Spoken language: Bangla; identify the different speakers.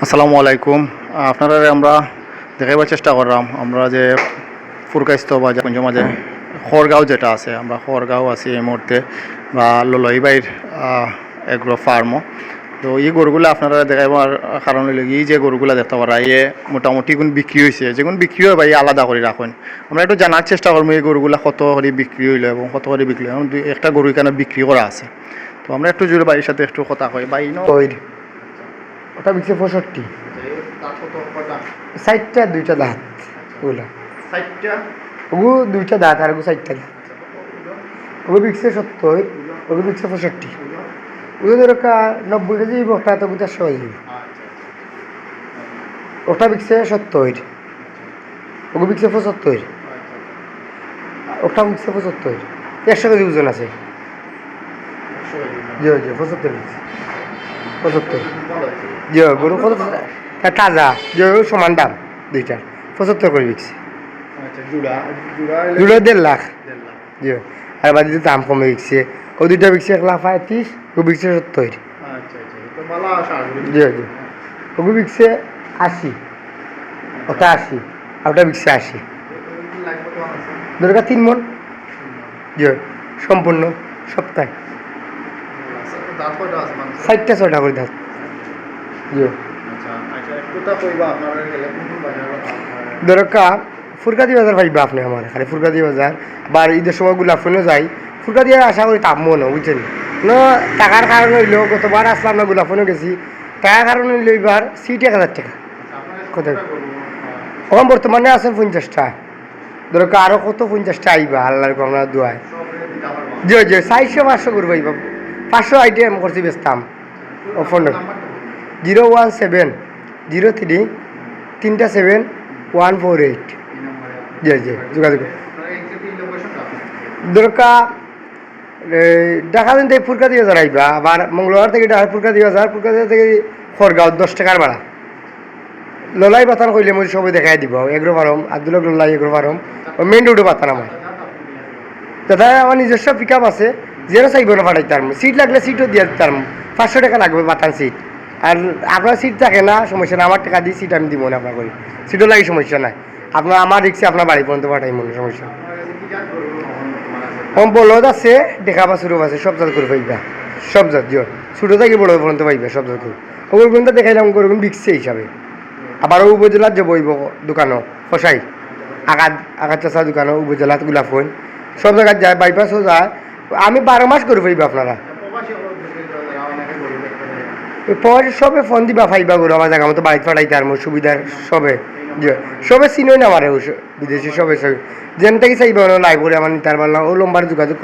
Speaker 1: আসসালামু আলাইকুম। আপনারা আমরা দেখাইবার চেষ্টা করলাম আমরা যে ফুরকাইস্ত বা কুঞ্জ মাঝে খড়গাঁও যেটা আছে, আমরা খড়গাঁও আছি এই মুহূর্তে, বা ললইবাইর এগ্রো ফার্মও। তো এই গরুগুলো আপনারা দেখাইবার কারণ হইল এই যে গরুগুলো দেখতে পারা এ মোটামুটি গুণ বিক্রি হয়েছে, যেগুন বিক্রি হয় ভাই আলাদা করে রাখুন। আমরা একটু জানার চেষ্টা করবো এই গরুগুলো কত করে বিক্রি হইলো এবং কত করে বিক্রি হয়। একটা গরু এখানে বিক্রি করা আছে, তো আমরা একটু জুড়ে বাড়ির সাথে একটু কথা কই। বাই
Speaker 2: ওটা বিকছে 65, সাইডটা দুইটা দাঁত, ওগুলা ওগু দুইটা দাঁত আর ওগু সাইডটা দাঁত, ওগু বিকছে 70, ওগু বিকছে 65, ওগুলো ধরো 90 কেজি ওটা তো 400 কেজি, ওটা বিকছে 70, ওগু বিকছে 75, ওটা বিকছে 75, 100 কেজি ওজন আছে। জি জি 75 বিকছে 75, জি গরু কত তাজা, যে সমান দাম দুইটার 75 করে বিকছে। জুড়া 1.5 লাখ, জি। আর বাদিতে দাম কমে বিকছে, ও দুইটা বিকছে 1,35,000, ও বিকছে 70, জি জি। ওগু বিকছে 80, ওটা 80, আর ওটা বিকছে 80, দরকার 3 মন, জি সম্পূর্ণ সপ্তাহে 4টা 6টা করে দাঁত, জি। দরকার ফুরকাদি বাজার পাইবা আপনি আমার খালি ফুরকাদি বাজার, বা ঈদের সময় গুলাফোনও যাই, ফুরকাদি আশা করি তাপ মনে বুঝছেন না। টাকার কারণ হইল গতবার আসলাম না, গুলাফোনও গেছি, টাকার কারণ হইল এবার সিট 1,000 টাকা কোথায় এখন বর্তমানে আছেন 50টা, দরকার আরও কত 50টা আইবা আল্লাহর আপনার দোয়ায়। জি জি 400-500 করবো আইবা, 500 আইটেম করছি বেচতাম। ও ফোন 0170337 জি জি যোগাযোগ দরকার। দেখা দিন থেকে ফুরকাদি বাজার আইবা, আবার মঙ্গলবার থেকে ফুরকাদি বাজার থেকে খড়গাঁও 10 টাকার ভাড়া। ললাই বাতান কইলে মই সবাই দেখাই দিব, এগ্রো ফার্ম আব্দুল ললাই এগ্রো ফার্ম, মেইন রোডে বাতান আমার দাদা। আমার নিজস্ব পিক আপ আছে, যেন চাইব না ফাটাই তার সিট লাগলে সিটও দিয়ে তার 500 টাকা লাগবে বাতান সিট। আর আপনার সিট থাকে না সমস্যা না, আমার টাকা দিয়ে সিট আমি দিব না আপনার করি, সিটও লাগে সমস্যা নাই। আপনার আমার রিক্সে আপনার বাড়ি পর্যন্ত পাঠাই মনে সমস্যা। কম বলদ আছে, দেখা বা শুরু আছে, সব জাত করে পাইবা, সব জাত জিও ছোটো থেকে বড় পর্যন্ত পাইবা সব জাত করে। ওগুলো পর্যন্ত দেখাইলাম ওরকম বিকছে হিসাবে। আবার উপজেলার যে বইব দোকানও ফসাই আঘাত চাষা দোকানও উপজেলাত গুলাফোন সব জায়গায় যায়, বাইপাসও যায়। আমি 12 মাস করে পাইবা আপনারা পরে সবে ফোন দিবা ফাইবা করো আমার জায়গা মতো বাড়িতে ফাটাইতে আর মোর সুবিধার সবে যে সবে চিনই না আমার বিদেশি সবে সবে যেন থেকে চাইবা লাইভ করে আমার নিতে পারলাম ও লম্বার যোগাযোগ